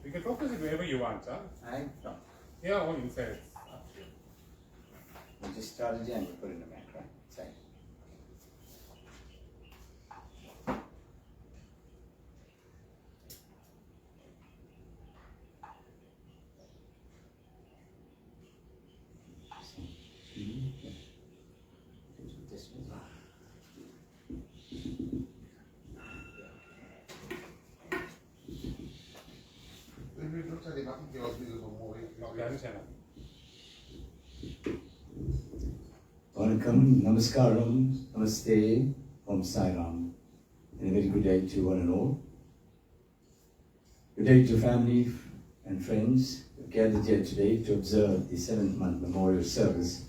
You can focus it wherever you want, huh? I don't. Yeah, all inside. You just started and you put it in the mat, right? Side. This one. Vanakkam, Namaskaram, Namaste, Om Sai Ram. And a very good day to one and all. Good day to family and friends who gathered here today to observe the 7th month memorial service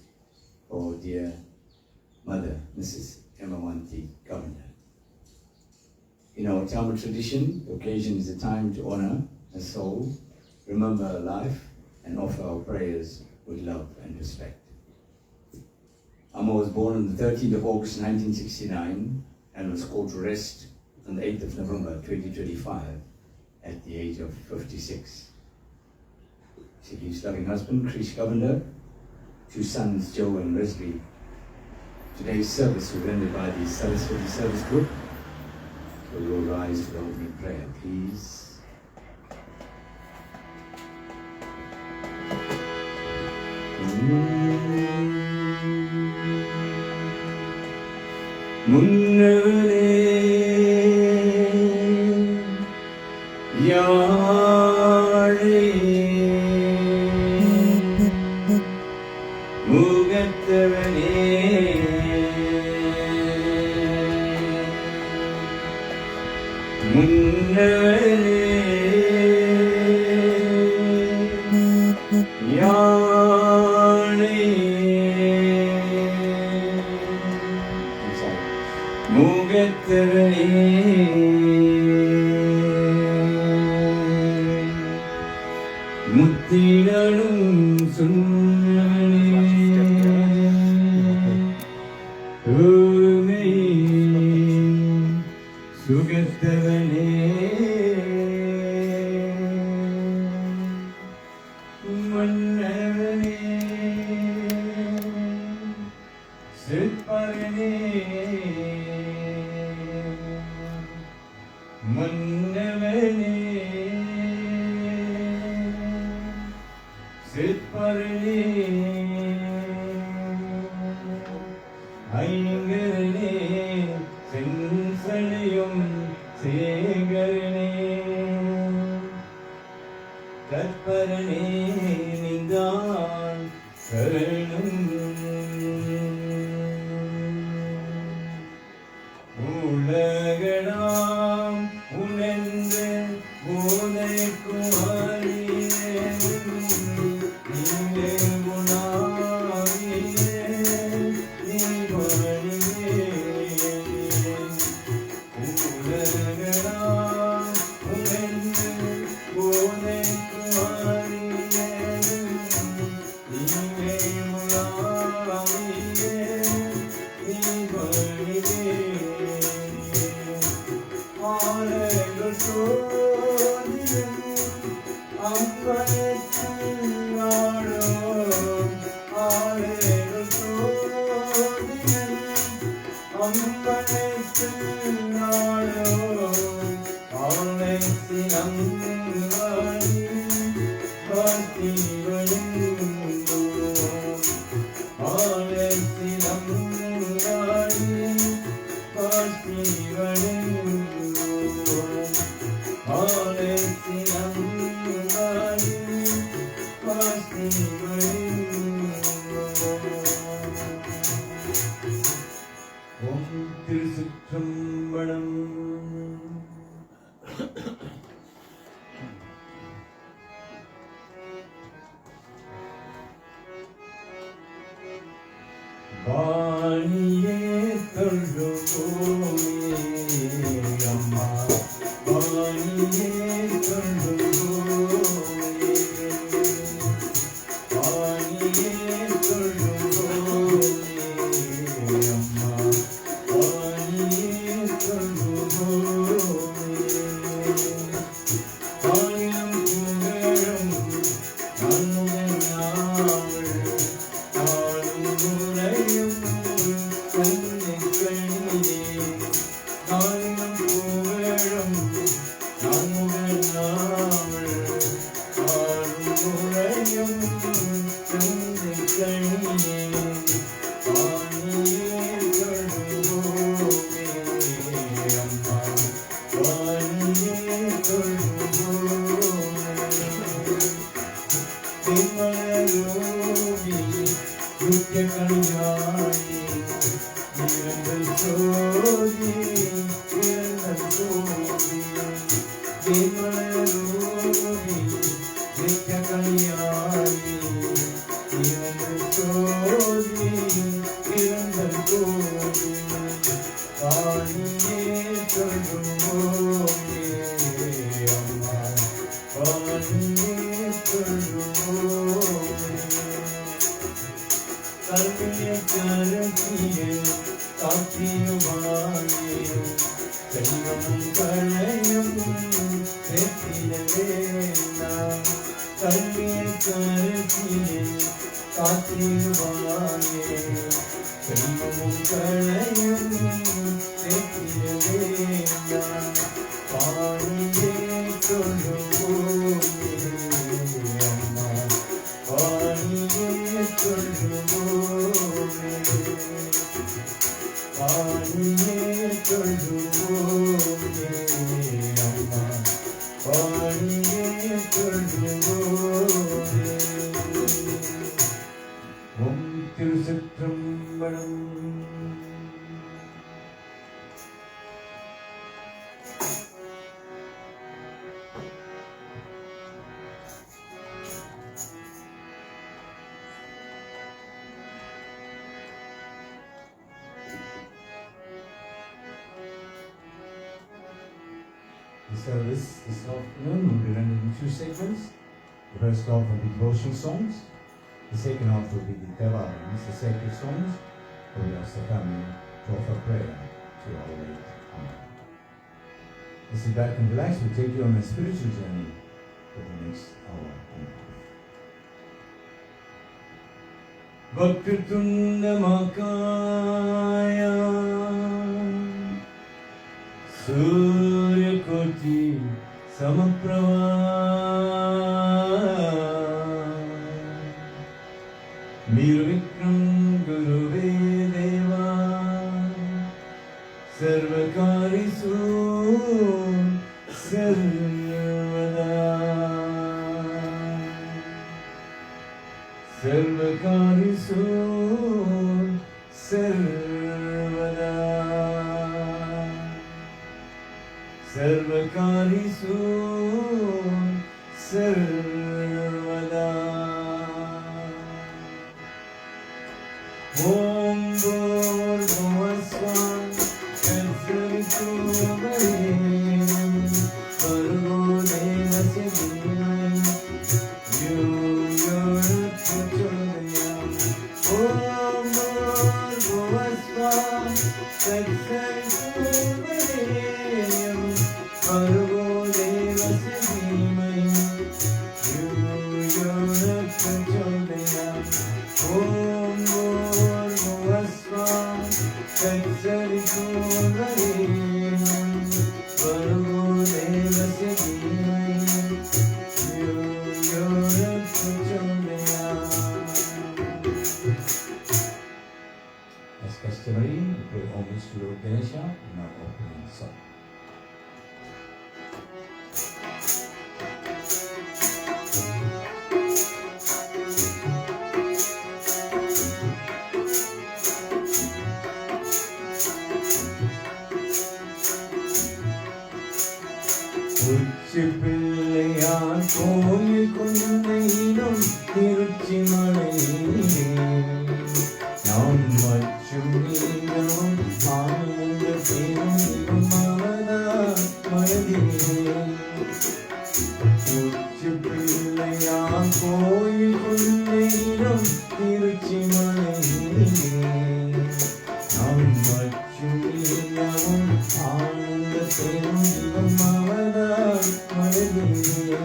for dear Mother, Mrs. Emawanti Governor. In our Tamil tradition, the occasion is a time to honor her soul, remember her life, and offer our prayers with love and respect. Amma was born on the 13th of August 1969 and was called to rest on the 8th of November 2025 at the age of 56. She leaves loving husband, Krish Govender, 2 sons, Joe and Leslie. Today's service was rendered by the Saraswati Service Group. So we will rise to the opening prayer, please. Munnavane yaare mugattavane munnavane yaare mugattavane முத்திடலும் சொன்னவனே தூய்மை சுகத்தவனே மன்னவனே சிற்பரனே மன்னவனே சிற்பரனே ஐங்கரனே செஞ்சலையும் சேகரனே தற்பரனே நின்றான் சரணம் உலகடாம் உணர்ந்த போதைக்குமாரியே நீலே குணாவியே நீ மணியே உலகடாம் உணர்ந்த போதைக்குமாரியே நீலே குணாவியே நீ மணியே ஆலயங்கள் சோதியும் அம்பலத்தில் நாடும் ஆலயங்கள் சோதியும் அம்பலத்தில் நாடும் ஆலயத்தின் அங்காடி காத்திவழும் ஆலயத்தின் அங்காடி காத்திவழும் திருச்சிற்றம்பலம். வாணியே தொழுவோமே அம்மா வாணியே தொழுவோமே வாணியே தொழுவோமே அம்மா வாணியே தொழுவோமே வாணியம் புகழும் நாங்கள் நாவல் ஆடும் உரையும் தந்தை கணியே வாணியே தொழுவோமே அம்மா வாணியே தொழுவோமே திமலரோவி நித்ய கணியாயி நிரந்தர ஜோதி நிரந்தர ஜோதி திமலரோவி நித்ய கணியாயி நிரந்தர ஜோதி நிரந்தர ஜோதி வாணியே தொழுவோமே அம்மா வாணியே தொழுவோமே கல்விய கரத்திய காற்றியுமாயே செல்வமும் களையும் செத்திடவே நாம் கல்விய கரத்திய காற்றியுமாயே செல்வமும் களையும் செத்திடவே நாம் பாடியே தொழுவோமே அம்மா பாடியே தொழுவோமே பாடியே தொழுவோமே அம்மா பாடியே தொழுவோமே ஓம் திருச்சிற்றம்பலம். The service this afternoon will be rendered in two segments. The first half will be devotional songs. The second half will be the Devarams, the sacred songs, where we ask the family to offer prayer to our late Amen. Let's sit back and relax. We'll take you on a spiritual journey for the next hour and a half. Vakratunda महाकाय सूर्यकोटि समप्रभा निर्विघ्नं गुरुवे देवा सर्वकार्येषु सर्वदा सर्वकार्येषु सर्वदा सर्वकार्येषु सर्वदा ॐ भूर्भुवस्सुवः तत्सवितुर्वरेण्यं भर्गो देवस्य धीमहि यो यो न प्रचोदयात् ॐ भूर्भुवस्सुवः तत्सवितुर्वरेण्यं भर्गो देवस्य धीमहि यो यो न प्रचोदयात् ॐ भूर्भुवस्सुवः तत्सवितुर्वरेण्यं भर्गो देवस्य धीमहि यो यो न प्रचोदयात्. As customary, we pay homage to Lord Ganesha in our opening song. Uchipillaiyar கோயில் கொண்டையிலும் திருச்சி மலையிலே நாம் மற்றும் நீங்களும் ஆனந்த பெரும் அவதா மனதிலே உச்சிப்பிள்ளையார் கோயில் கொண்டையிலும் திருச்சி மலையிலே நாம் மற்றும் நீங்களும் ஆனந்த பெரும் அவதா மனதிலே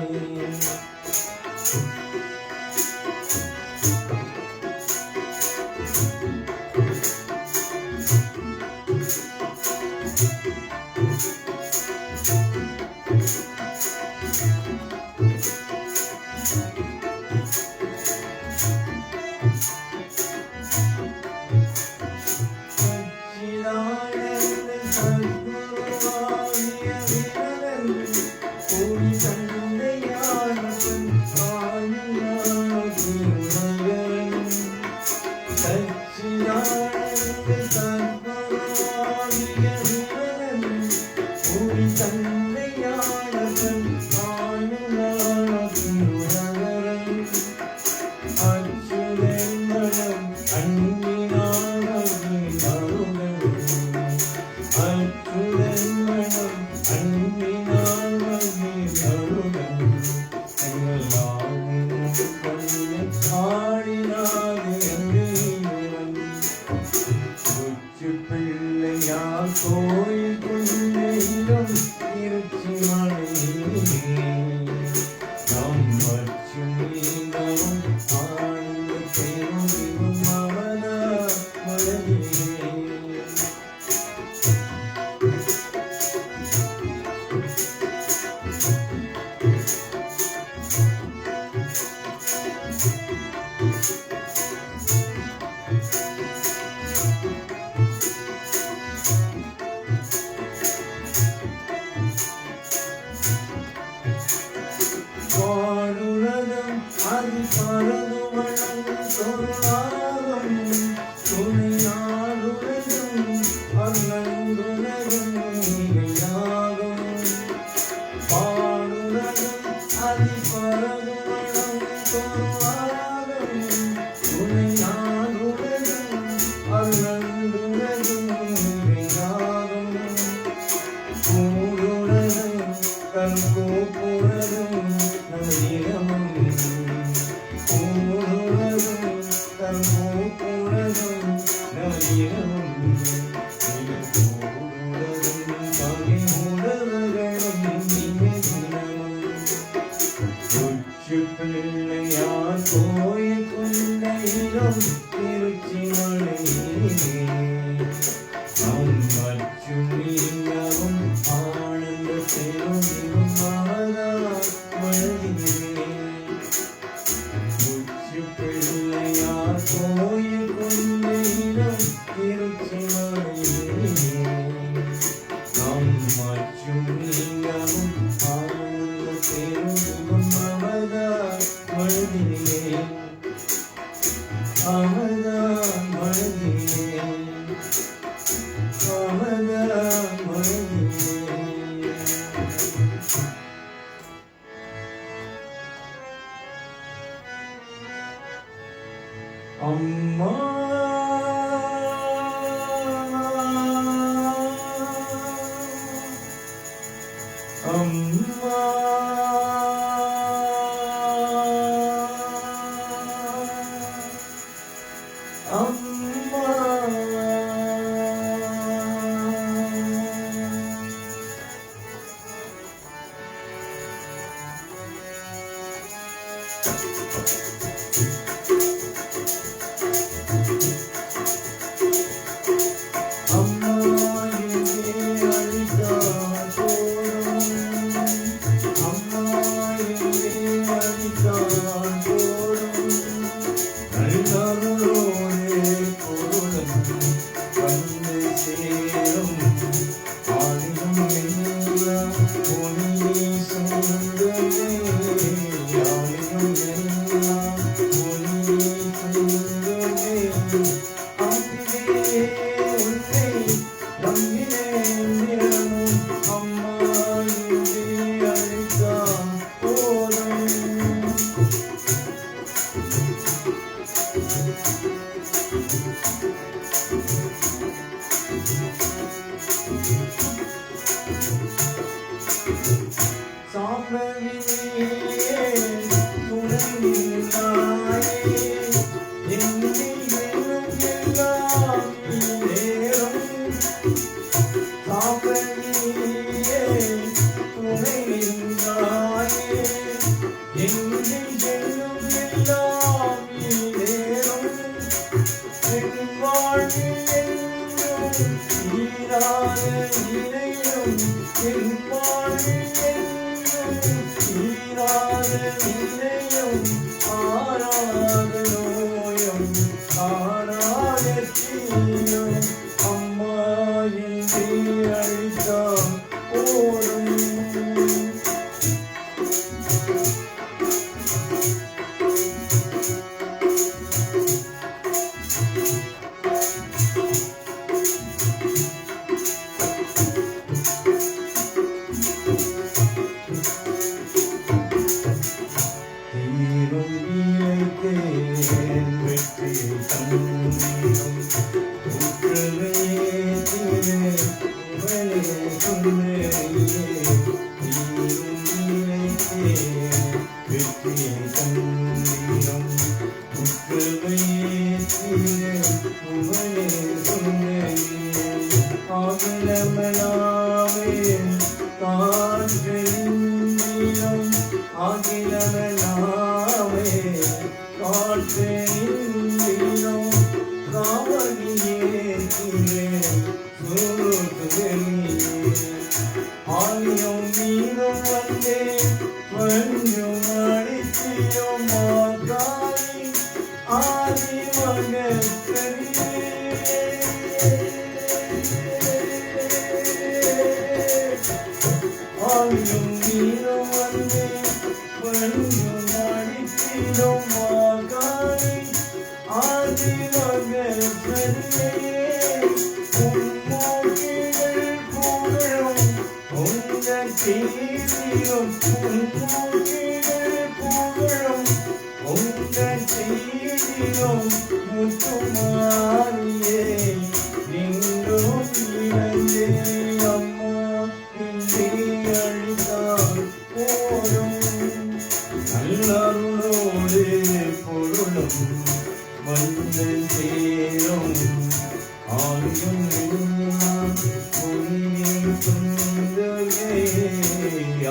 தந்தையானவன் ஆயுளான திருநகரன் அச்சுதன் மனம் அன்பினானவன் அருகன் அச்சுதன் மனம் அன்பினானவன் அருகன் பிள்ளையார் கோயில் கொண்டேயும் திருச்சி மலையிலே நம் மற்றும் நீங்களும் ஆழ்ந்த பெரும் அவன மலையிலே பாடுரதம் அது பரது வழங்கும் சொல்லாகும் துணையாடுரதம் அருளங்குலகம் மிகையாகும் பாடுரதம் அது பரது வழங்கும் சொல்லாகும் துணையாடுரதம் அருளங்குலகம் மிகையாகும் கூடுரதம் கல்கோப்புரதம் பிள்ளையார் கோயில் கொண்டையிலும் திருச்சி மலையிலே நம் மற்றும் நீங்களும் ஆனந்த பெரும் மழையிலே பிள்ளையார் கோயில் கொண்டையிலும் திருச்சி மலையிலே நம் மற்றும் நீங்களும் ஆனந்த பெரும் மழையிலே அவதான் மழையிலே அவதான் மழையிலே அம்மா அம்மா அம்மா தீரும் இழைத்தேன் வெற்றியை தந்திடும் ஊற்றுவையே தீரே உவனே சொன்னேயே தீரும் இழைத்தேன் வெற்றியை தந்திடும் ஊற்றுவையே தீரே உவனே சொன்னேயே ஆகிலமனாவே காற்றென்னிலும் ஆகிலமனாவே காற்றென்னிலும் காவலியே தீரே சூட்டுதலியே ஆலியும் நீரும் வந்தே கொஞ்சம் அடித்தியும் மாதாரி ஆதி மகத்தரியே ஆலியும் நீரும் வந்தே கொஞ்சம் அடித்தியும் மாதாரி ஆதி மகத்தரியே உம்மோகிகள் புகழும் உங்கள் செய்தியும் உம்மோகிகள் புகழும் உங்கள் செய்தியும் முத்துமாரியே நின்றும் இழந்தே அம்மா இன்றே அழித்தால் போதும் நல்லருளோடு பொருளும் வந்து சேரும் ஆயும் எல்லாம் பொன்னின் துந்தகே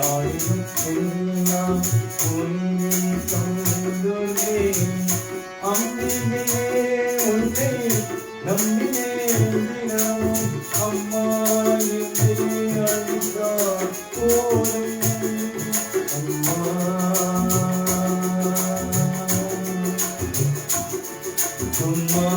ஆயும் எல்லாம் பொன்னின் துந்தகே அம்பிலே உன்னை நம்பினே தினமும் அம்மா என்றே அழித்தார் போதும் அம்மா அம்மா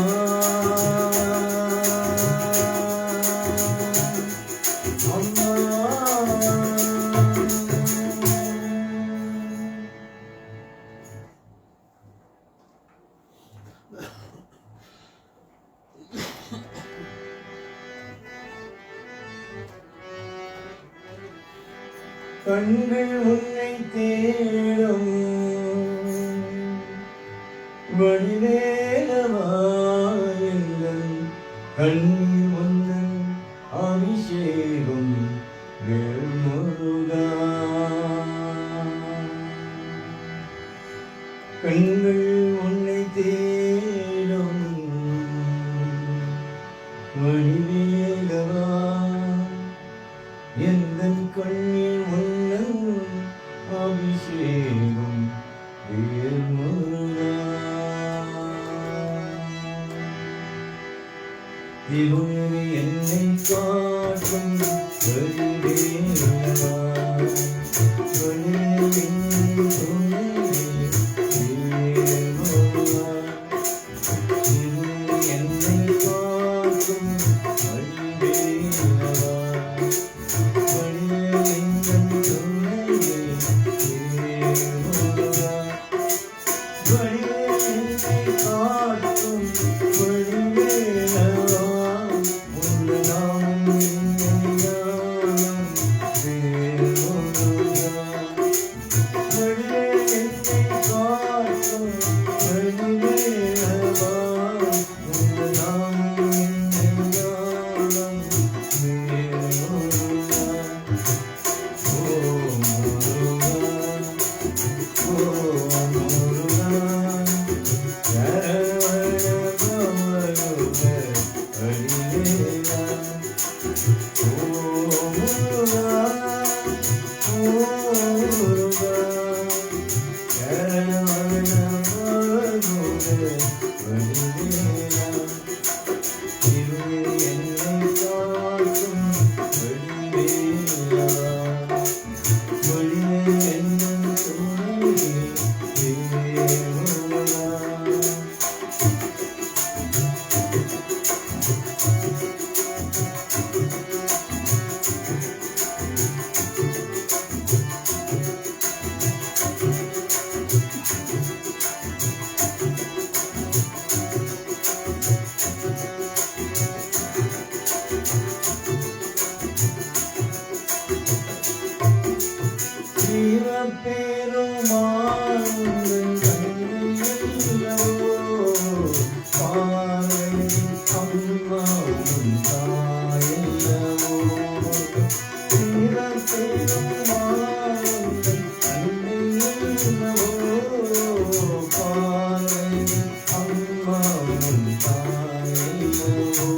கண்கள் உன்னை தேடும் வழிவேலவா எங்கள் கண்ணீர் உந்தன் அபிஷேகம் வேல்முருகா கண்கள் உன்னை தேடும் வழிவேலவா எந்தன் கண்ணீர் உன்னன் அபிஷேகம் வேல்முருகா திருமணி என்னை காட்டும் வழிவேலவா வழிவின் துணை வேல்முருகா திருமணி என்னை காட்டும் வழிவேலவா Oh பெருமாள் உந்தன் கண்ணியல்லவோ, பார்வை அம்மா உன் தாயல்லவோ. வீர பெருமாள் உந்தன் கண்ணியல்லவோ, பார்வை அம்மா உன் தாயல்லவோ.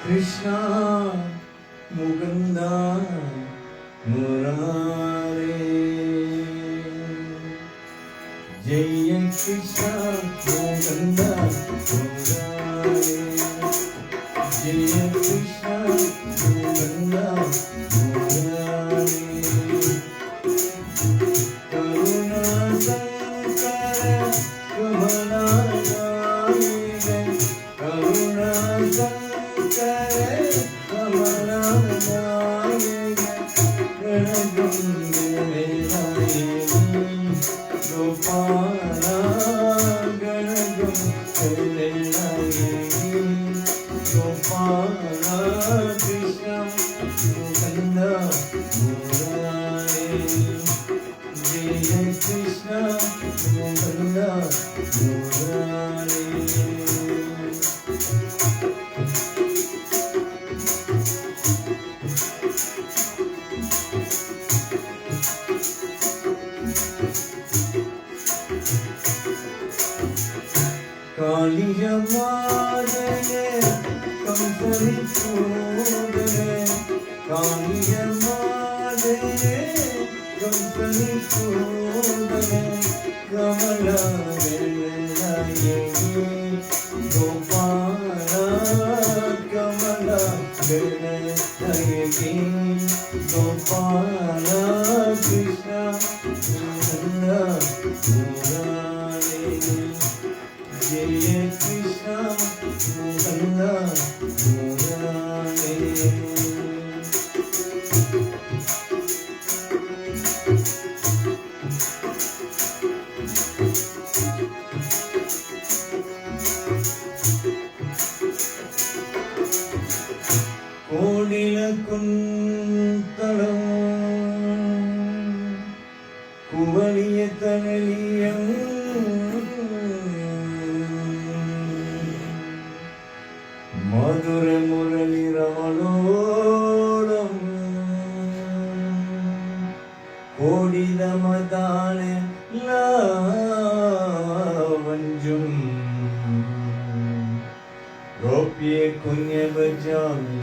Krishna Mukunda Murare Jaya Krishna Mukunda Murare Jaya Krishna Mukunda Murare Karuna Sankara Kamala Nayika Karuna Gopala Gopala Krishna Mukunda Murari Jaya Krishna Mukunda Murari Kaliya Madane Kamsari Sudane Kaliya Madane Kamsari Sudane Kamala Velayagi Gopala Kamala Velayagi Gopala Krishna Mukunda Murari Jaya Krishna Mukunda Murari Kodila Kuntalam Kuvaliya Tanaliyam Madhura Murali Ramalodam Kodila Madane Lavanjum Gopye Kunya Bajami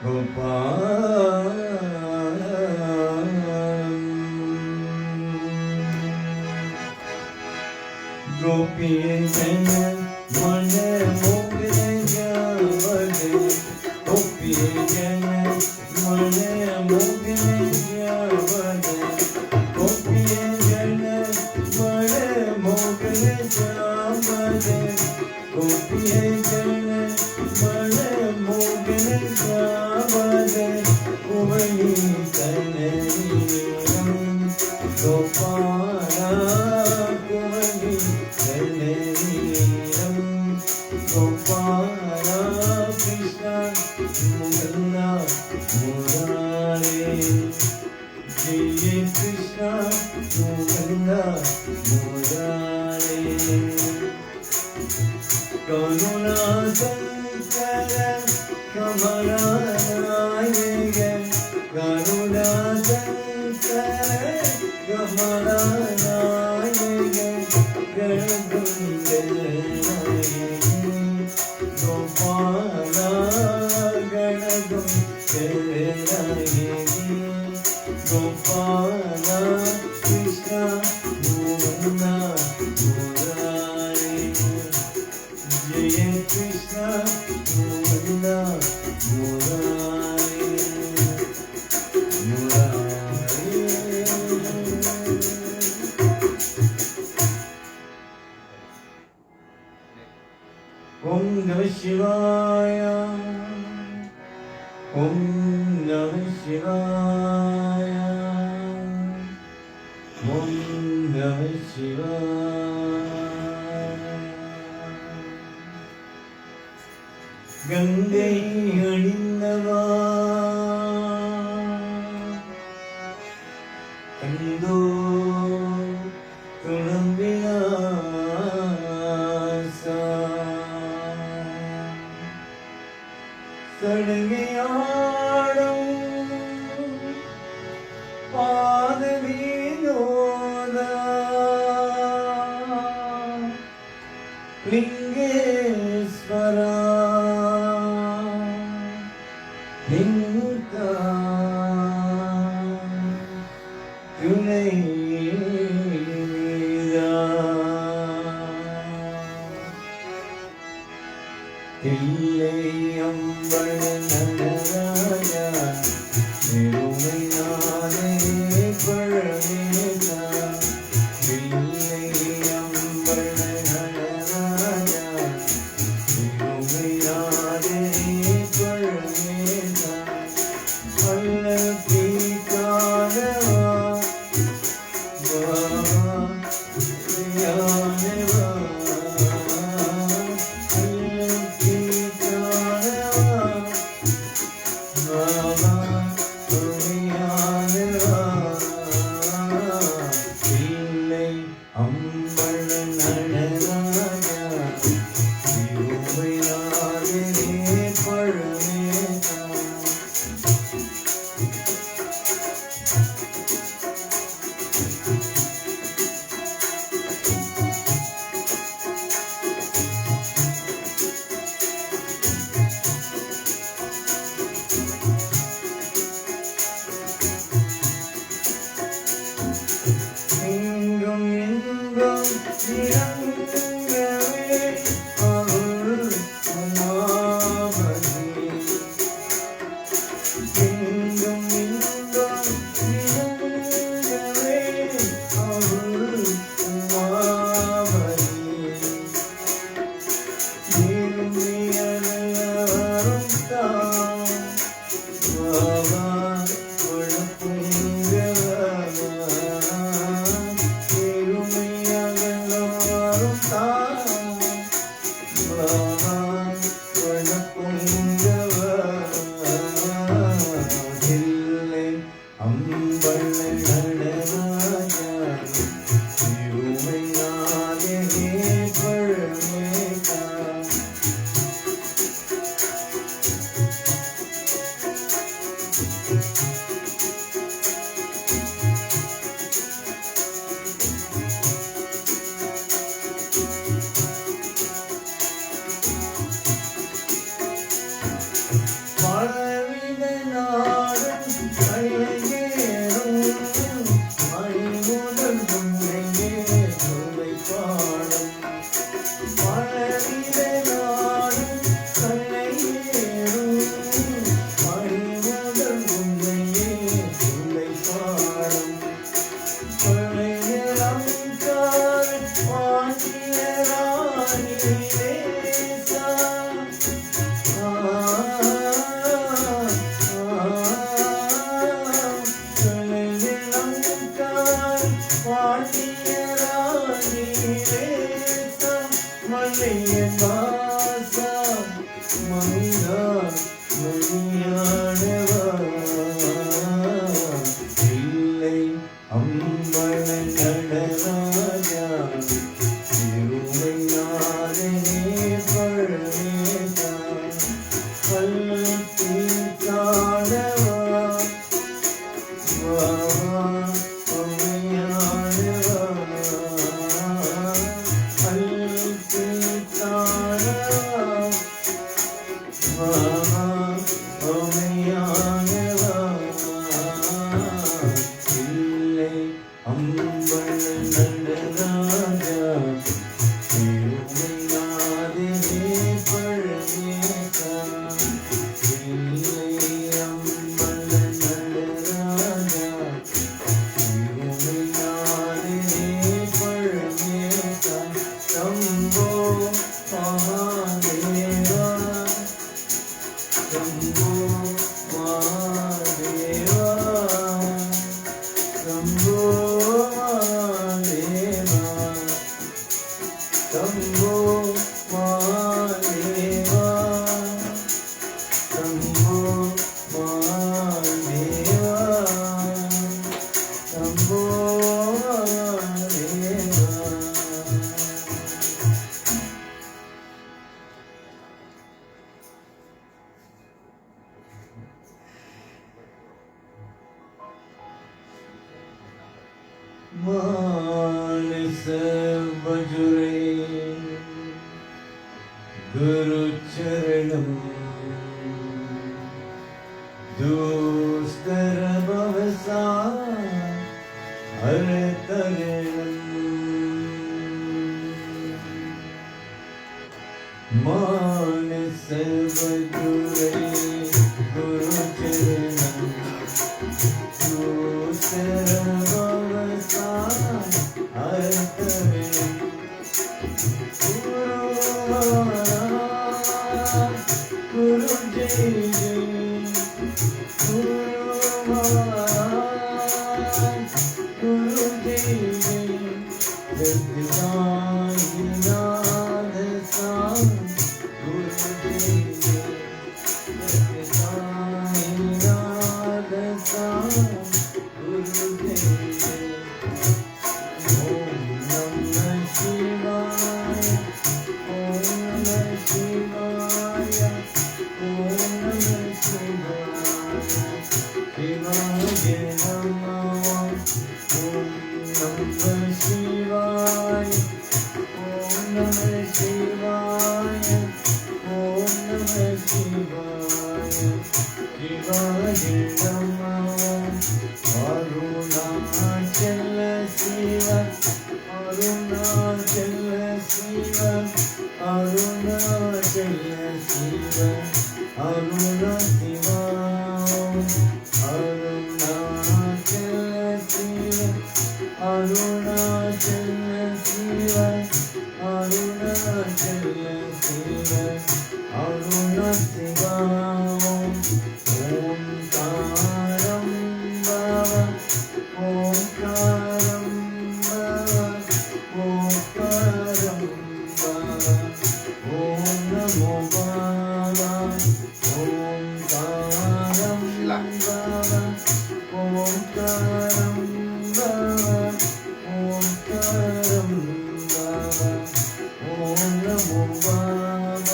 Gopal Gopiye Jana Mane Mokre Javade Gopiye Jana Mane Mokre Javade Gopiye Jana Mane Mokre Javade Gopiye Jana Mane Mokre Javade Kuvali Tanariram Gopala Kuvali Tanariram Gopala Krishna Mukunda Murari Jaya Krishna Mukunda Murari Karuna Sankara Kamaranayaga Karuna Sankara Kamaranayaga Garadundalayagi Gopala Garadundalayagi Gopala Krishna Mukunda Murari Jaya Krishna Mukunda Murari Murari Om Namah Shivaya Om Namah Shivaya Om Namah Shivaya Gangai Alindava Kando Tulambiyasa Sadagiyadam Padavinoda Lingeshwara Linga Tunayida Tillayambala Nanaraja Nirumayade Paramita Tillayambala Nanaraja Nirumayade Paramita Allapikanava Vayanava Allapikanava Shiva சிவாய சிவாய நமோ அருணாச்சல சிவ அருணாச்சல சிவ அருணாச்சல சிவ அருண சிவா அருணாச்சல சிவ அருணாச்சல சிவ அருணாச்சல சிவ அருண சிவா ஓம்காரம் பவ ஓம்காரம் பவ ஓம்காரம் பவ ஓம் நமோ பவ ஓம்காரம் பவ ஓம்காரம் பவ ஓம்காரம் பவ ஓம் நமோ பவ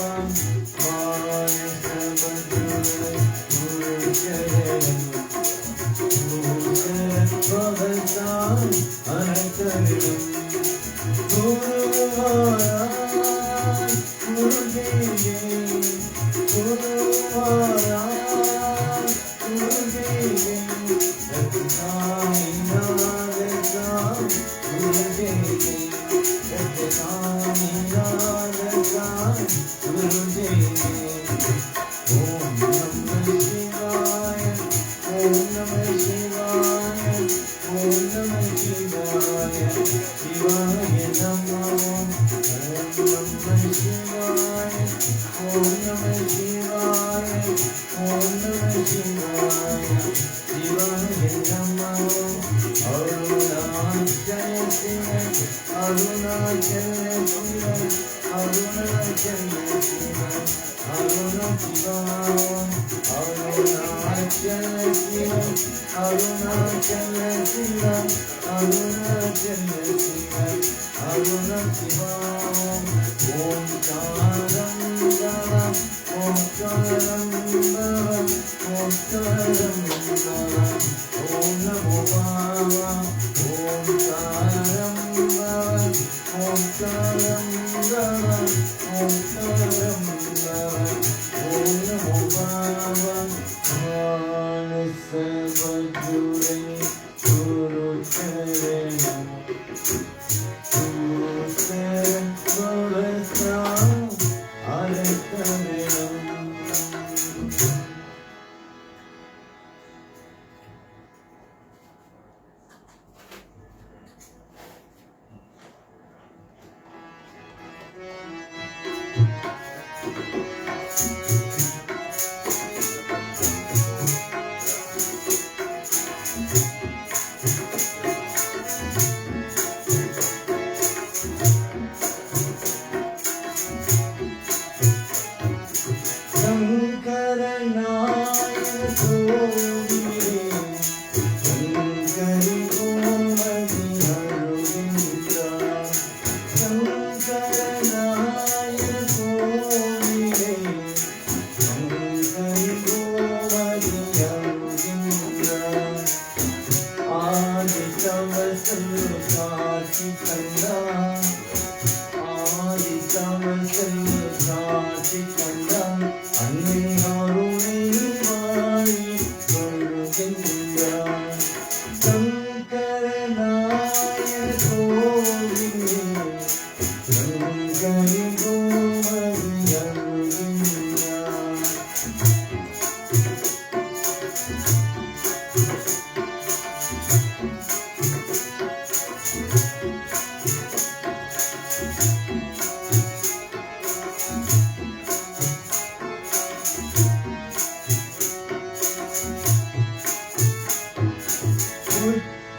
ஆய சபதுரை குரு சரணம் குரு சரணம் பவதாம் அனந்தரிடம் குரு மகாராஜ் குரு ஜெய ஜெய குரு மகாராஜ் குரு ஜெய ஜெய ரத்னாயினாதசாம் குரு ஜெய ஜெய ரத்னாயினாதசாம் குரு ஜெய ஜெய ஓம் நமः சிவாய ஓம் நமः சிவாய ஓம் நமः சிவாய சிவாய நமோ ஓம் நமः சிவாய ஓம் நமः சிவாய ஓம் நமः சிவாய சிவாய நமோ அருணாச்சல சிவ அருணாச்சல சிவ அருணாச்சல சிவ அருண சிவா அருணாச்சல சிவ அருணாச்சல சிவ அருணாச்சல சிவ அருண சிவா ஓம்காரம் பவ ஓம்காரம் பவ ஓம்காரம் பவ ஓம் நமோ பவ ஓம்காரம் பவ ஓம்காரம் பவ ஓம்காரம் பவ ஓம் நமோ பவ மானச வஜுரை குரு சரணம் குரு சரணம் பவதாம் அனந்தரிடம் சங்கரநாயக கோவிலே சங்கரி கோமதி அருகின்றார் சங்கரநாயக கோவிலே சங்கரி கோமதி அருகின்றார் ஆதி தவசல் காட்சி கண்டார் ஆதி தவசல் காட்சி கண்டார் அன்னை அருணை வாழி கொள்கின்றார் சங்கரநாயக கோவிலே சங்கரி கோமதி அருகின்றார்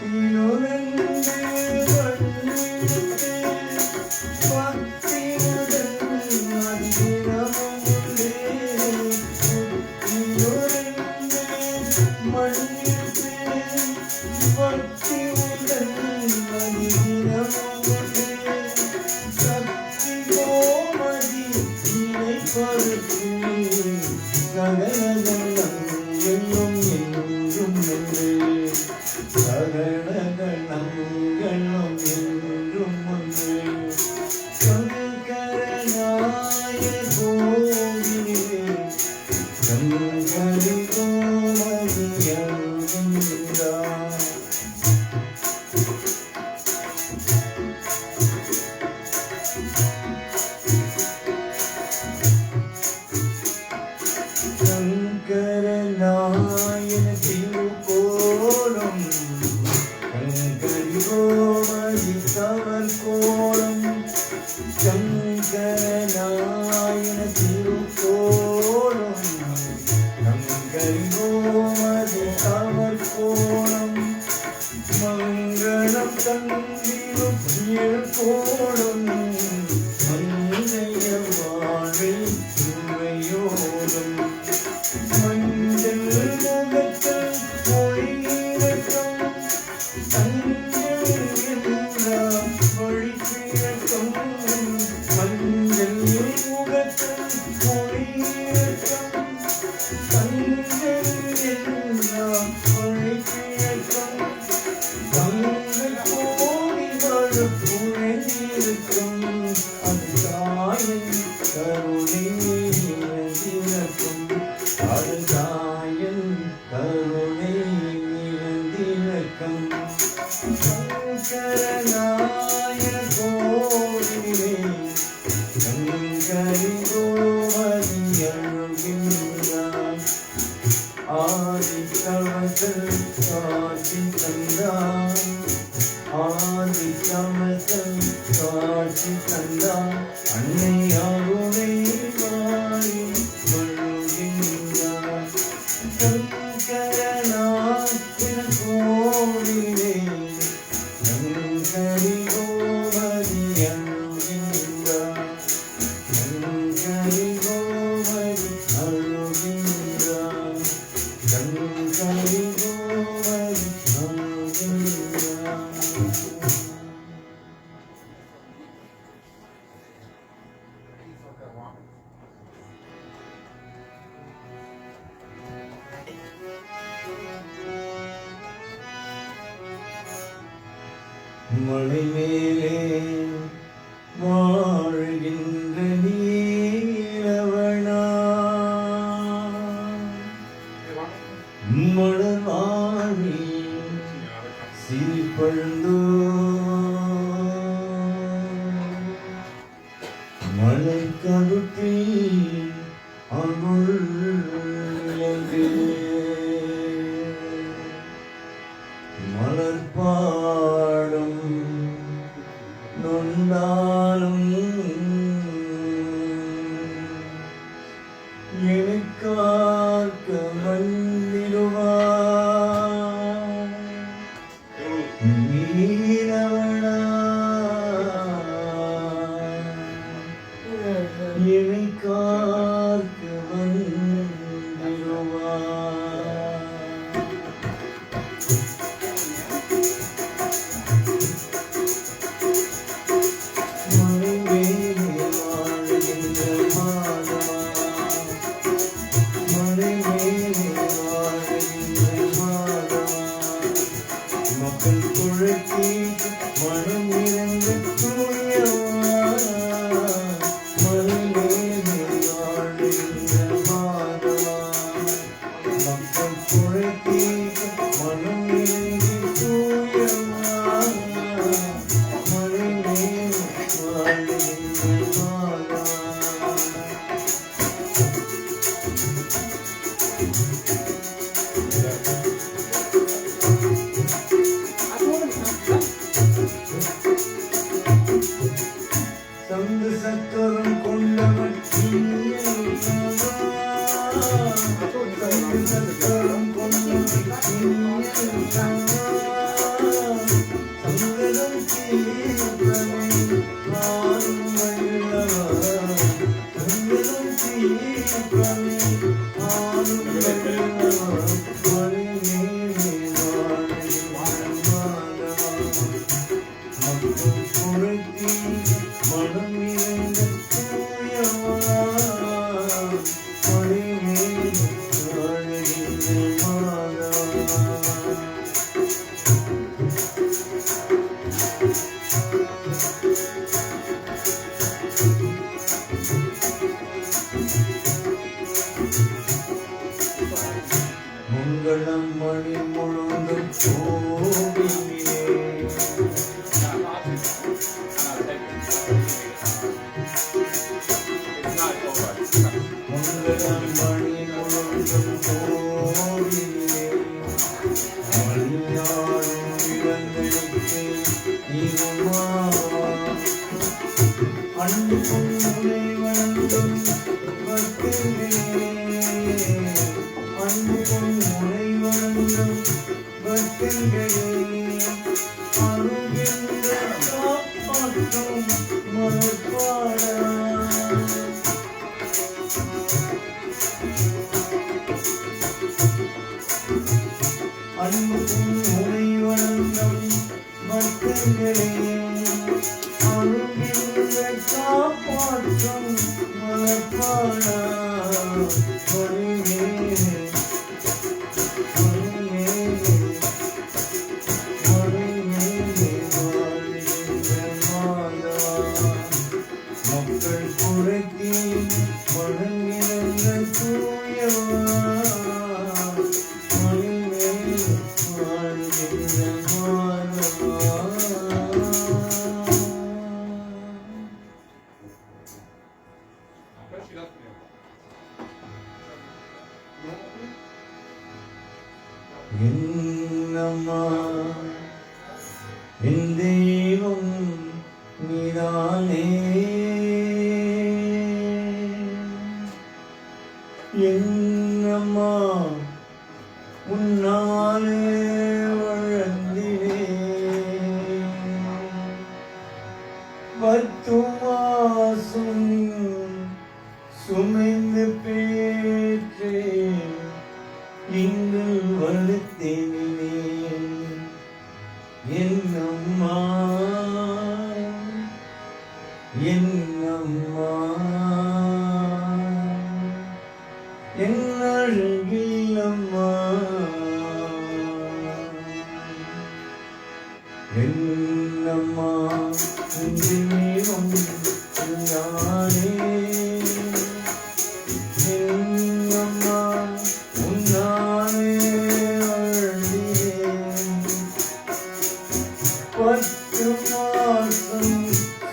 புத்தியுணர்ந்து வந்திட்டு பக்தியுடன் மந்திரமுண்டு போதும் மஞ்சள் முகத்தில் மொழியிறக்கம் தஞ்சம் என்றால் மொழி பிறக்கும் மஞ்சள் முகத்தில் மொழியிறக்கம் தஞ்சம் என்றால் மொழி பிறக்கும் தங்கள் கோடிகள் புழைந்திருக்கும் அது தாயின் கருணை நிறைந்திருக்கும் அது தாயின் கருணை நிறைந்திருக்கும் சங்கரனாய கோவிலே சங்கரி கோமதி அழுகின்றான் ஆதி கவசல் காட்சி தந்தான் ஆதி கவசல் காட்சி தந்தான் அன்னை அருளை வாரி மழுகின்றான் சங்கரநாயன கோவிலே சங்கரி கோமதி அழுகின்றான் சங்கரி கோமதி அழுகின்றான் சங்கரி கோமதி அழுகின்றான். மலை மேலே வாழ்கின்ற நீலவனா மலர் வாழ்வி சிரிப்பழுந்தோ மலை கருத்தில் அருள் மலர் பாடும் நொந்தாலும் எனக்காக்க வந்திடுவார் நீரவனா எனக்காக்க வந்திடுவார். மலை மேலே வாழ்கின்ற மாதவா மலை மேலே வாழ்கின்ற மாதவா மக்கள் குழக்கி மனம் இறந்த தூயவா மலை மேலே வாழ்கின்ற மாதவா மக்கள் குழக்கி மனம் இறந்த தூயவா மலை மேலே வாழ்கின்ற மாதவா. சந்து சக்கரம் கொண்டவன் சந்து சக்கரம் கொண்டவன் சங்கரம் தீர்த்தமே ஆளும் வல்லவா சங்கரம் தீர்த்தமே ஆளும் வல்லவா மலை மேலே வாழ்கின்ற மாதவா மக்கள் குழந்தை மனம் இறந்த தூயவா மலை மேலே வாழ்கின்ற மாதவா. மங்களம் மணி முழுதும் கோவிலே மங்களம் மணி முழுதும் கோவிலே மணியாடும் இளங்களுக்கு இருமாவா அன்பு பொன்முனை வளர்ந்தும் பக்தர்களே அன்பு பொன்முனை வளர்ந்தும் பக்தர்களே அருகின்ற காப்பாற்றும் மலர்பாட அன்புக்கும் உமை வணங்கும் பக்தர்களே அருகின்ற காப்பாற்றும் மலர்பாடா ஒளியே மக்கள் புரத்தி வணங்கிற தூயவா மணிமேல் வாழ்கின்ற மாதவா என்னம்மா என் தெய்வம் நீதானே என்னம்மா உன்னாலே வழங்கினே 10 மாசம் சுமைந்து பேற்றேன் இங்கு வலுத்தேனே என்னம்மா என்னம்மா என் அழகிலம்மா என்னம்மா தெய்வம் நானே என்னம்மா உன்னானே அழகினேன் 10 மாசம்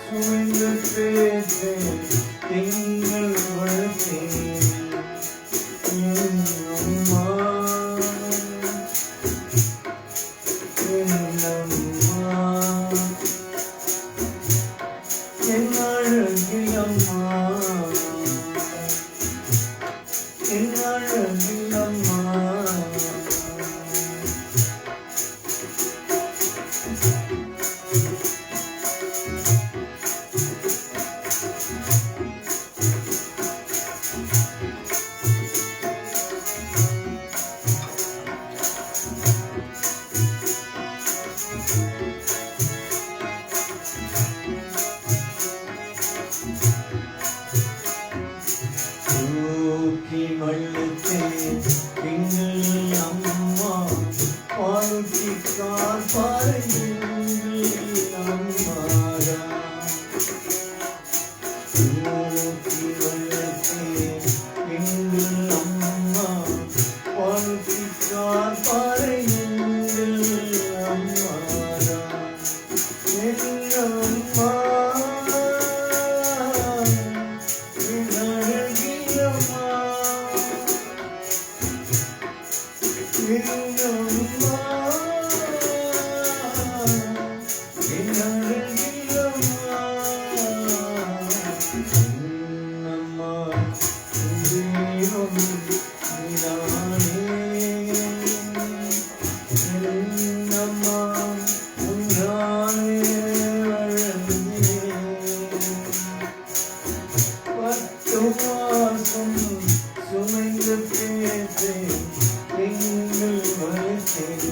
சுமைந்து பேற்றேன் திங்கள் வளர்த்தேன் என்னம்மா என்னம்மா என் அழகிலம்மா என் அழகிலம்மா தூக்கி வள்ளுத்தேன் எங்கள் அம்மா பாலுக்கி காப்பாருங்கள் அம்மாடா தூக்கி வள்ளுத்தேன் எங்கள் அம்மா பாலுக்கி காப்பாருங்கள் அம்மாடா எங்கள் அம்மா சுமைந்து பேசேன் எங்கள் வளர்த்தேன்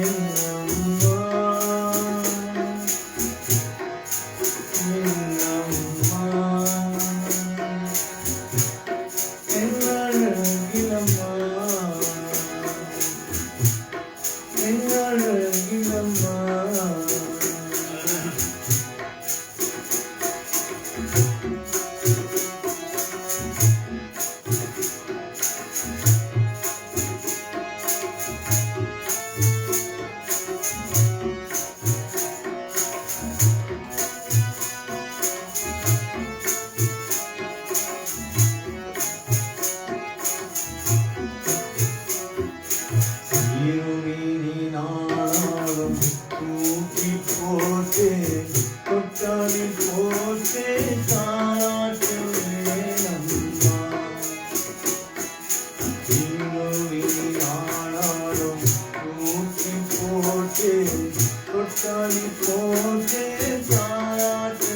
என்னம்மா என்னம்மா என் அழகிலம்மா என் அழகிலம்மா இருவினாலும் தூக்கி போட்டு கொட்டாடி போட்டு தாராட்டுவேனம்மா இருவினாலும் தூக்கி போட்டு கொட்டாடி போட்டு தாராட்டுவேனம்மா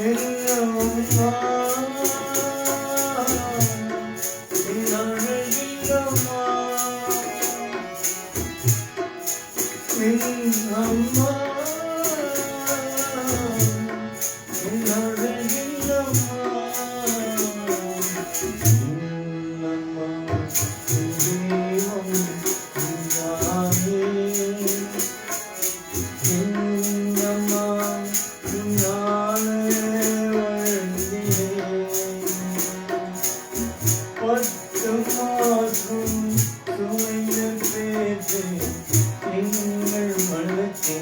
என்னம்மா என் அழகிலம்மா எங்கள் மனத்தை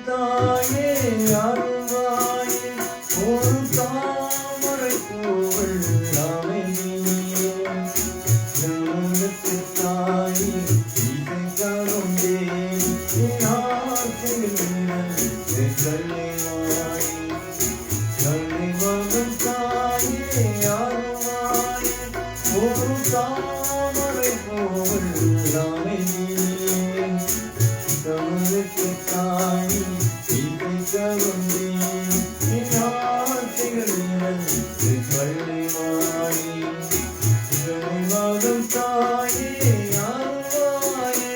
தாயே அருள்வாயே ஒரு தாமரை பூவள் தாயே இதை கருந்தே கல்லை மகள் தாயே அருள்வாயே ஒரு தாமரை பூவள் தமிழுக்கு தாய் இதை கருந்தே கல்லை வாயி கல்லை மகள் தாயே அருள்வாயே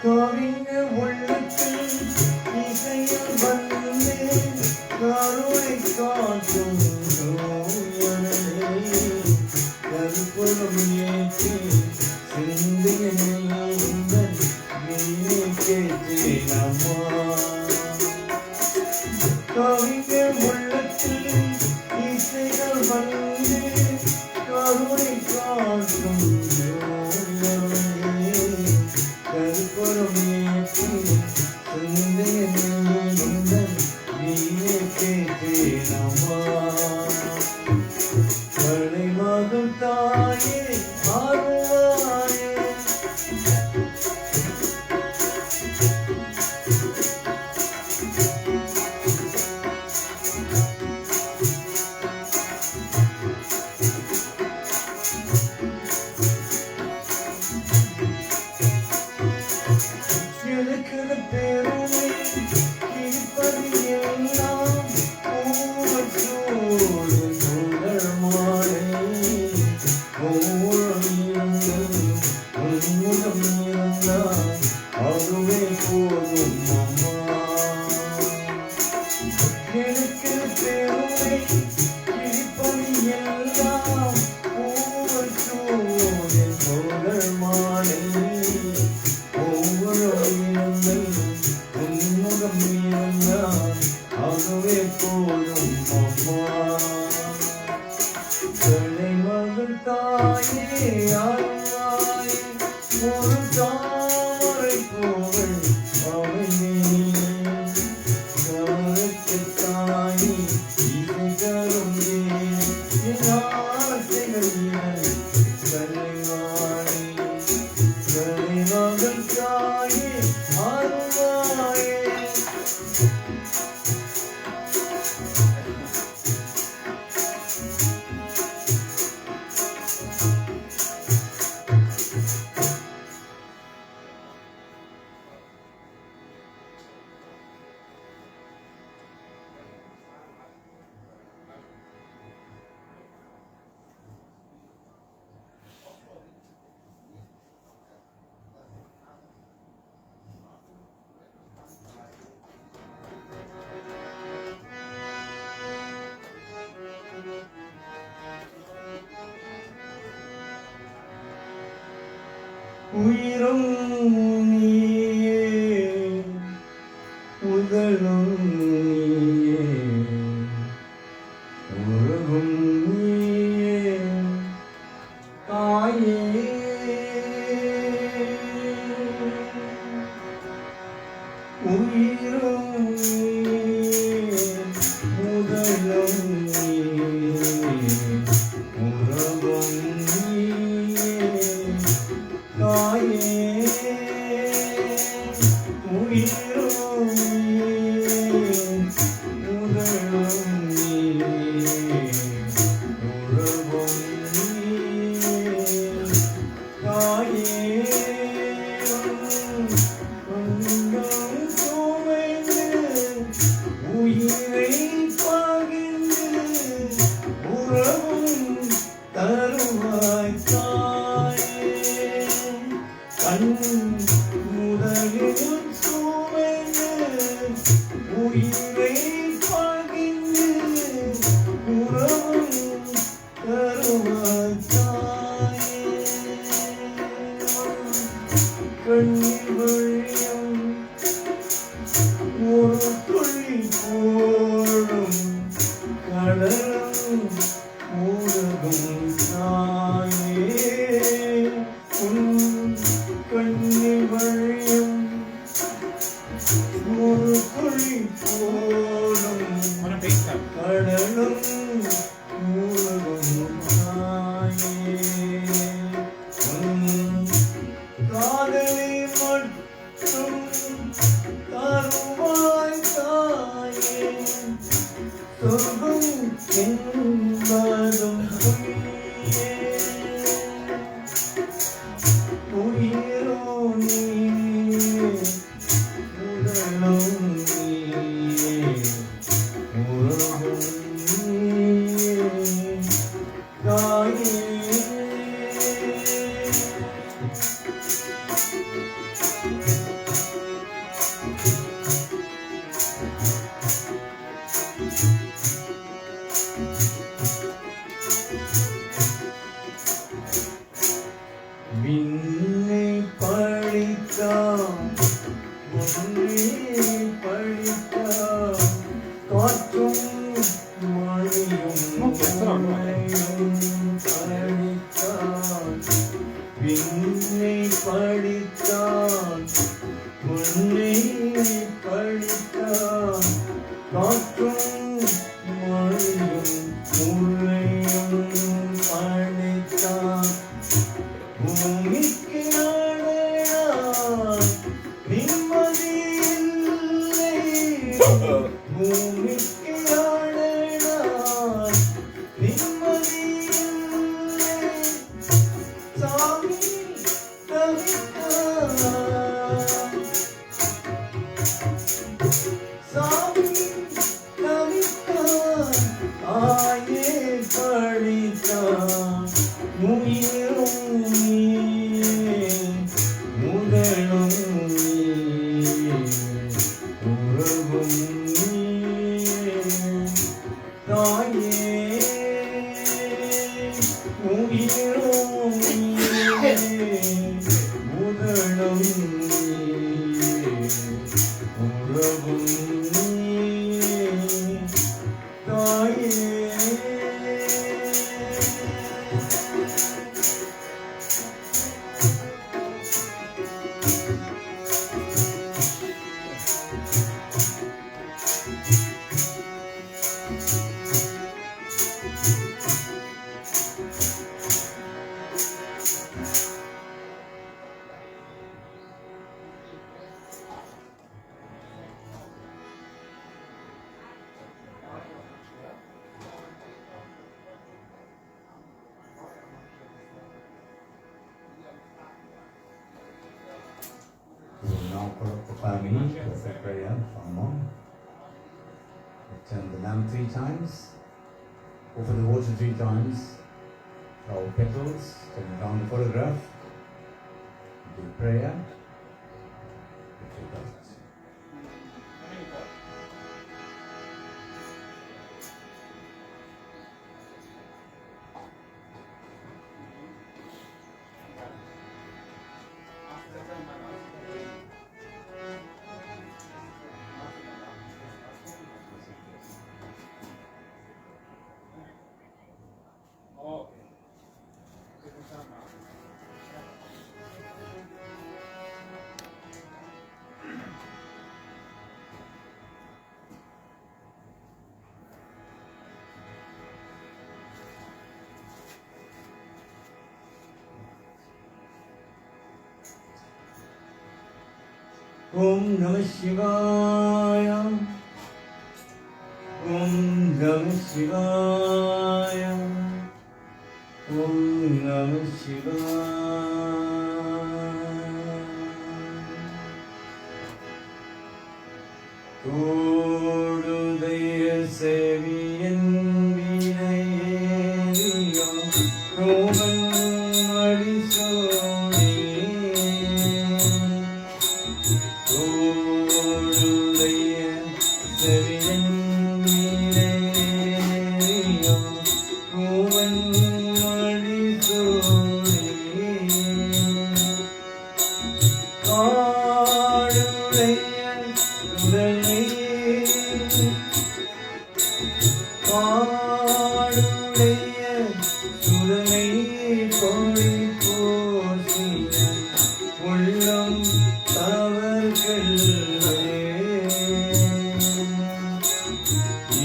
கவிங்க உள்ளத்தில் இசையில் வந்து கருணை காட்டும் கருப்புறம் ஏற்றி சிந்தையை கேட்டேன் அம்மா கவிங்க உள்ளத்தில் இசைகள் வந்து கருணை காட்டும் கருப்புறம் ஏற்றி கேட்டேன் அம்மா கலை மகள் தாயே அருள்வாயே இருக்கிற பெருமை இருப்பது எல்லாம் பூவற்றோடு சுடர் மாலை ஒவ்வொரு உன்முகம் இருந்தால் அதுவே போதும் அம்மா எனக்கு பெருமை இருப்பது எல்லாம் பூவற்றோடு சுடர் மாலை உன்முகம் இருந்தால் அதுவே போதும் அம்மா கலை மகள் தாயே அருள்வாயே ஒரு தாமரை பூவள் அவளுக்கு தாயே இதை கருந்தே கலை வாணி கலை மகள் தாயே அருள்வாயே உயிரும் நீயே முதலும் நீயே உறவும் நீயே தாயே உயிரும் நீயே முதலும் நீயே உறவும் நீயே தாயே உயிரும் நீயே முதலும் நீயே உறவும் நீயே தாயே உன்னம் சுமைந்து உயிரை பகிர்ந்து உறவும் தருவாய் தாயே கண் முதலில் சுமைந்து உயிரை பகிர்ந்து உறவும் தருவாய் தாயே கண்ணீர் வழியும் ஒரு துளி போடும் கடலும் ஊடகம் தாயே உன் கண்ணீர் வழியும் ஒரு துளி போடும் On a bass tab. கடலும் ஊடகம் தாயே உன் காதலி மட்டும் கருவாய் தாயே சொர்க்கம் என்பதும் பொய்யே உயிரோ நீயே முதலும் நீயே உறவும் நீயே தாயே விண்ணை பழித்தான் உன்னை பழித்தான் காற்றும் மழையும் உன்னையும் பழித்தான் விண்ணை பழித்தான் உன்னை பழித்தான் காற்றும் மழையும் உன்னையும் பழித்தான் பூமிக்கு அடையான் நிம்மதி இல்லை பூமிக்கு அடையான் நிம்மதி இல்லை சாமி தவித்தான் சாமி தவித்தான் ஆயே பழித்தான் உயிரும் நீயே முதலும் நீயே உறவும் நீயே தாயே உயிரும் நீயே முதலும் நீயே உறவும் நீயே தாயே We will now put up the family with a prayer from mom. Turn the lamp 3 times. Offer the water 3 times. Flower petals. Turn down the photograph. Do prayer. With your belt. Om Namah Shivaya. Om Namah Shivaya. Om Namah Shivaya. Kodudaya Seviyan Vinayeriyam Roman Adisoni. Kodudaya Seviyan Vinayeriyam Roman Adisoni. Kodudaya Sudalai காடுடைய சுடலை பொழி போசின உள்ளம் அவர்கள்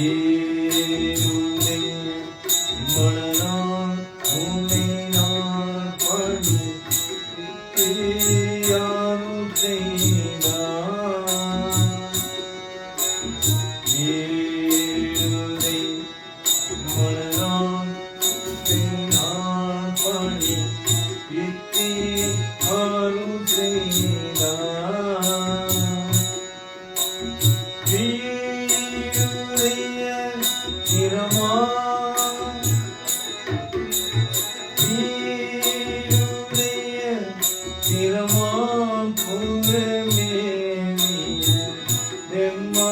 ஏருதை மலரான் உன்னை நான் பணி யாரும் செய்தார் ஏருதை மலரான் நான் பணி இத்தி அருள் செய்தார் வீருடைய திறமா வீருடைய திறமா புறமேனிய தெம்மா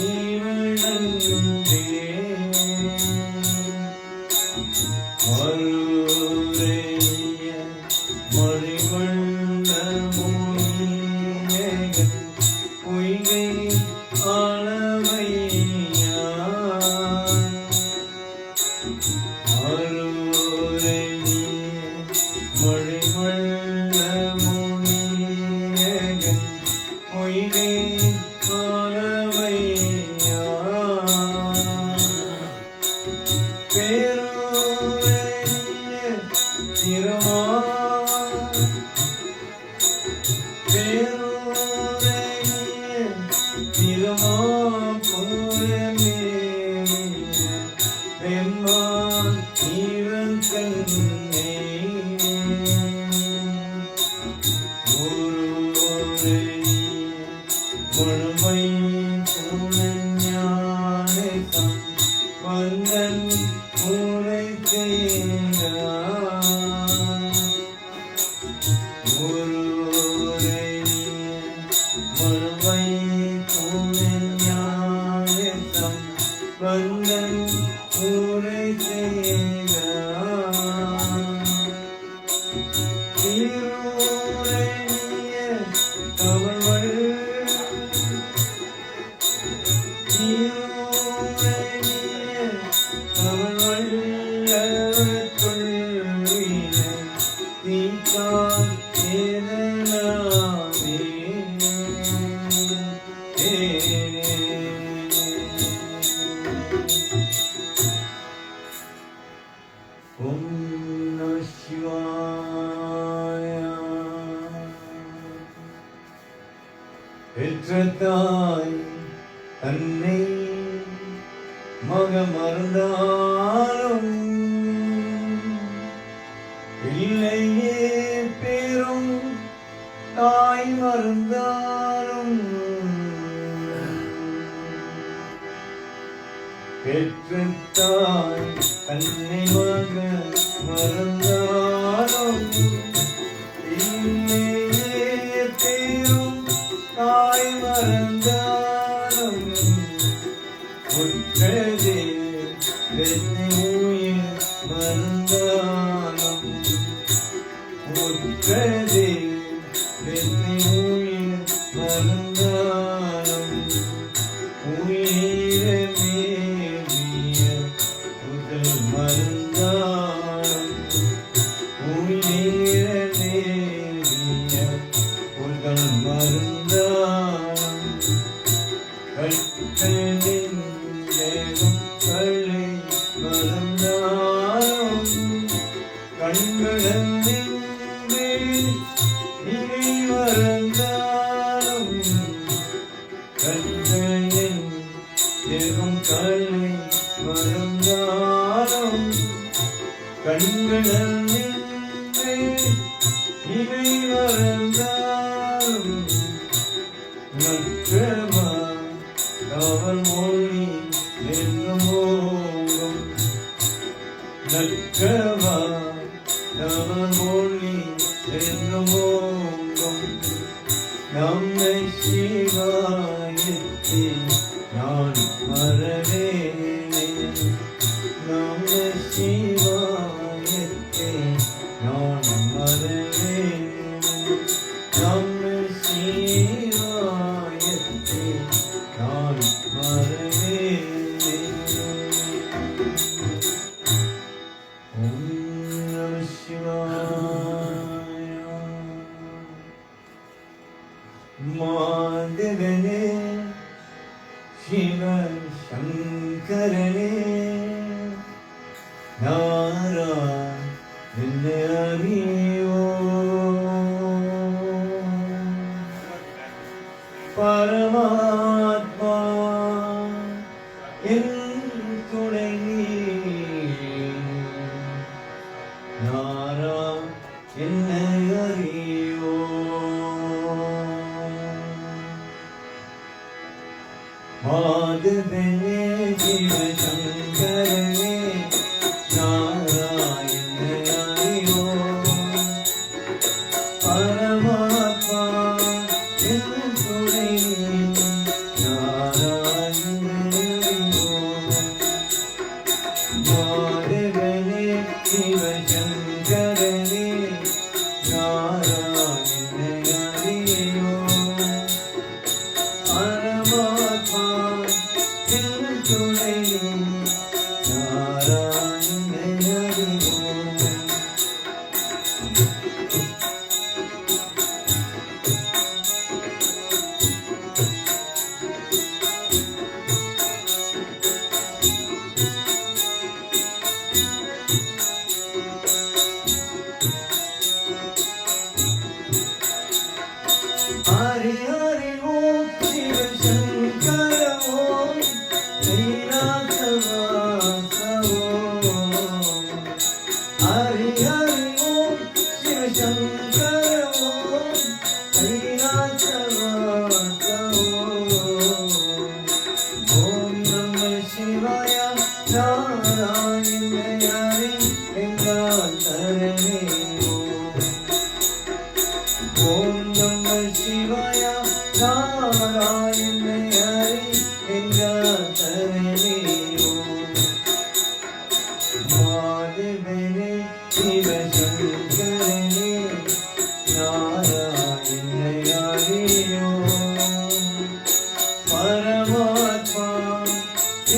இவனந்தே மருதைய மறிவண்ண மொழியகன் பொய்கை அளவையா மருதைய மறிவண்ண மொழியகன் பொய்கை அளவையா பேருரைய திறமா பேருரைய திறமா புறமேனிய வெம்மான் இவன் கண்ணே ஒருவரைய முழுமை புனஞானேசம் வந்தன் உரை செய்தார் ஒருவரைய முழுமை புனஞானேசம் வந்தன் உரை செய்தார் திருவுரைய கவல்வள் திருவுரைய கவல்வள்ளத்துள்ளின தீக்கான் ஏதலாமே ஓம் நம சிவாய. பெற்ற தாய் தன்னை மகமறந்தாலும் இல்லையே பெரும் தாய் மறந்தாலும் பெற்ற தாய் தன்னை மறந்தாலும் இல்லையே பெரும் தாய் மறந்தாலும் உற்றதே வெற்றி உயிர் மறந்தாலும் உற்றதே வெற்றி உயிர் மறந்தாலும் உயிரமேவிய முதல் மறந்தாலும் கண்களென்னின்றே இதை மறந்தாலும் கண்களின் எதும் கல்லை மறந்தாலும் கண்களென்னின்றே இதை மறந்தாலும் நற்றமா அவள் மொழி என்றும் ஓங்கும் நற்றமா அவள் மொழி என்றும் ஓங்கும் நம்மை சிவாயத்தை நான் மறவேனே நம்மை சிவாயத்தை நான் மறவேனே நம்மை சிவாயத்தை நான் மறவேனே ஓம் நம சிவாய மாதவனே சிவ சங்கரனே நாராயண ஹரியோ பரமாத்மா என் துணை நாராயண ஹரியோ மாதவனே சிவ சங்கரனே நாராயண ஹரியோ பரமாத்மா என் துணை நாராயண ஹரியோ மாதவனே சிவ சங்கரனே நாராயண ஹரியோ பரமாத்மா என் துணை நாராயண ஹரியோ ஹரி ஹரி ஓம் சிவ சங்கர ஓம் ஸ்ரீநாதவாச ஓம் ஹரி ஹரி ஓம் சிவ சங்கர ஓம் ஸ்ரீநாதவாச ஓம் நம சிவாய நாராயண ஹரி வெங்கடரமே ஓம் நம சிவாய நாராயண ஹரி வெங்கடரமே மாதவனே சிவ சங்கரனே நாராயண ஹரியோ பரமாத்மா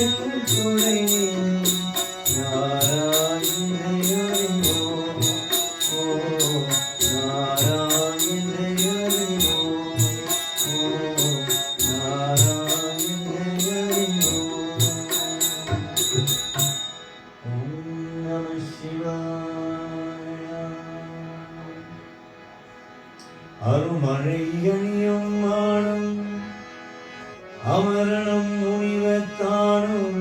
என் துணை நாராயண ஹரியோ நாராயண ஹரியோ நாராயண ஹரியோ ஓம் நம சிவாய அருமழை அணியும் மாடும் அமரணம் முனிவத்தானும்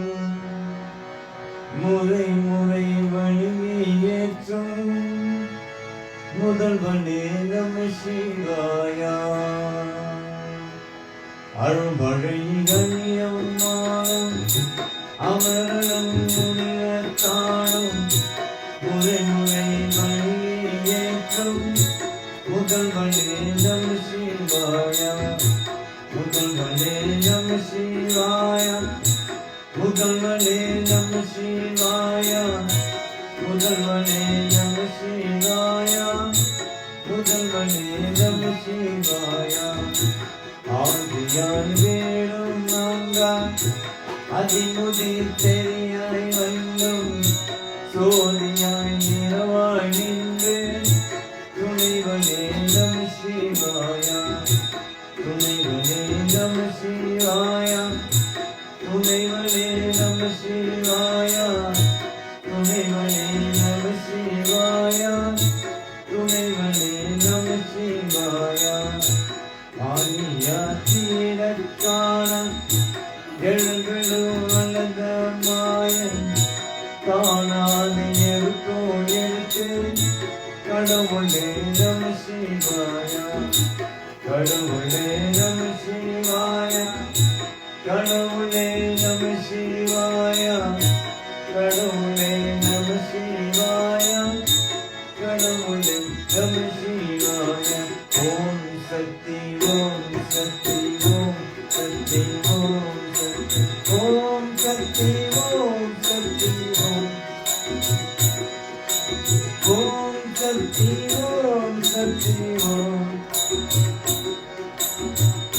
முறை முறை வழியை ஏற்றும் முதல்வனே நம சிவாயா அருள்மழை அணியும் மாடும் அமரணம் முனிவத்தானும் முறை முறை வழியை ஏற்றும் முதல்வனே நம சிவாயா முதல்வனே நம சிவாய முதல்வனே நம சிவாய முதல்வனே நம சிவாய முதல்வனே நம சிவாய ஆதியாய் வேணும் நாங்கள் அதிமுதி தெரியாய் வந்தும் சோதியாய் நிறவாய் நின்று துணைவனே நம சிவாய துணைவனே நம சிவாய துணைவனே நம சிவாய துணைவனே நம சிவாய சிவாயா துணைவனே நம சிவாயா ஆதியா தீரக்கான எழுகளும் வல்லத மாயன் தானாதி எழுத்தோடு எழுத்து கடவுளே நம சிவாயா கடவுளே நம சிவாயா கடவுளே நம சிவாயா கடவுளே நம சிவாயா கடவுளே நம சிவாயா ஓம் சக்தி ஓம் சக்தி ஓம் சக்தி ஓம் சக்தி ஓம் சக்தி ஓம் சக்தி ஓம் ஓம் சக்தி ஓம் சக்தி ஓம்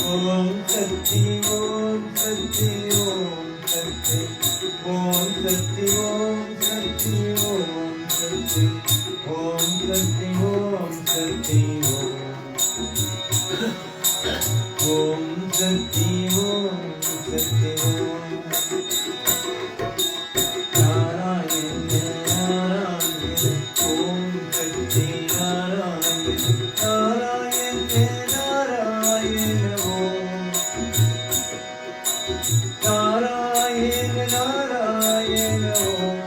ஓம் சக்தி ஓம் சக்தி ஓம் சக்தி ஓம் சக்தி ஓம் சக்தி ஓம் சக்தி ஓம் சக்தி ஓம் சக்தி ஓம் சக்தி ஓம் சக்தி ஓம் நாராயண நாராயண ஓம் சக்தி நாராயண நாராயண நாராயண ஓம் நாராயண நாராயண ஓம்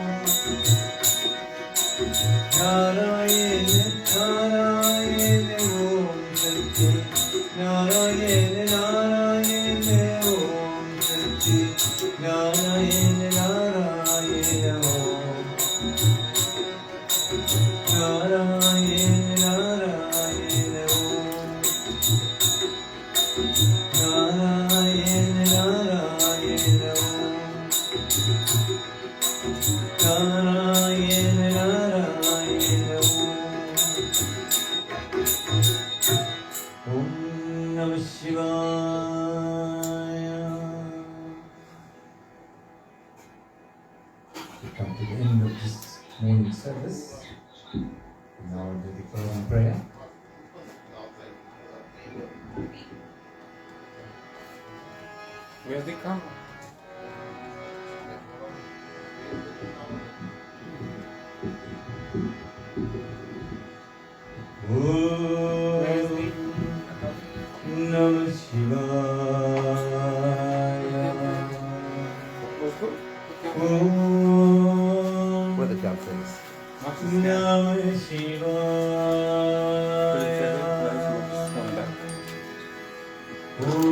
நாராயண நாராயண ஓம் சக்தி நாராயண நாராயண ஓம் சக்தி நாராயண நாராயண ஓம் நாராயண நாராயண ஓம் நாராயண நாராயண ஓம் நாராயண நாராயண ஓம் நம சிவாய. We come to the end of this morning service. Now do the closing prayer. Where they come? Where's the Namah Shivaya. Om Where the dove is. Namah Shivaya. Om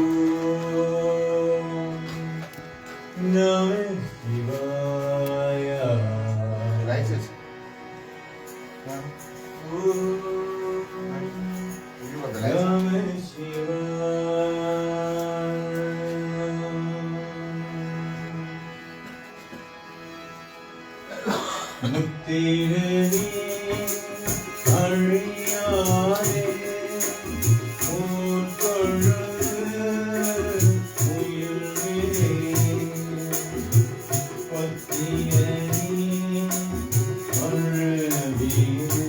Namah Shivaya. Lighted. Om You want the lights? Namah Shivaya. முத்திரனே அழியாதே உன் தொழுது உயிர்வே பத்திரனே அழவீரே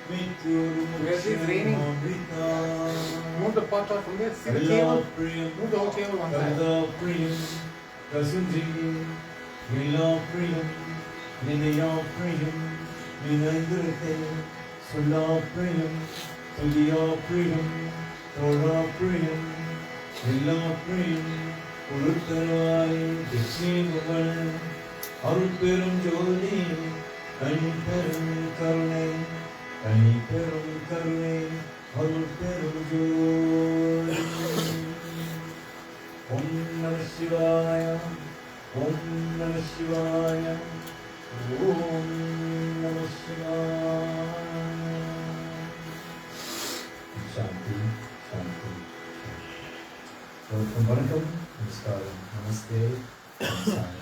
Where's it raining? Move the pot off from there. See the cable? Move the whole cable one side. அருட்பெரும் ஜோதி கனிபெரும் கருணை கனிபெரும் கருணை அருட்பெரும் ஜோதி ஓம் நம சிவாய ஓம் நம சிவாய ஓம் நம சிவாய சாந்தி சாந்தி வணக்கம் நமஸ்காரம் நமஸ்தே நமஸ்காரம்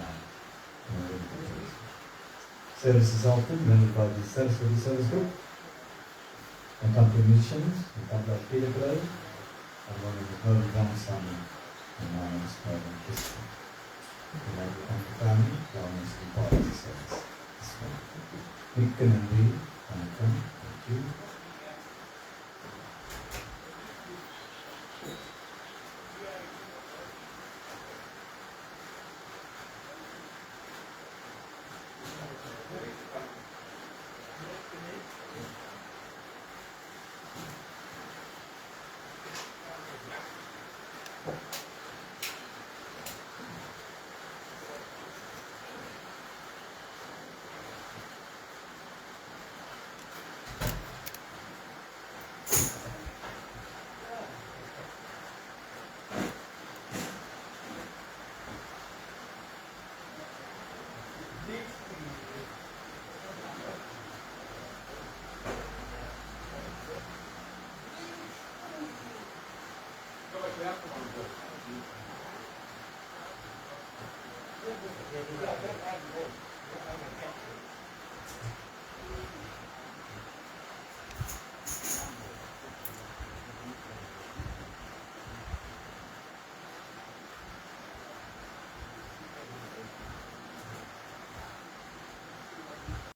Service is often rendered by the Saraswati Service Group, and company missions, and company of Peter Club, and one of the Pearl Ramaswamy, and my name is Mervyn Christian. We like to thank the family, governments, and part of the service. Mick and Henry, thank you. Yeah,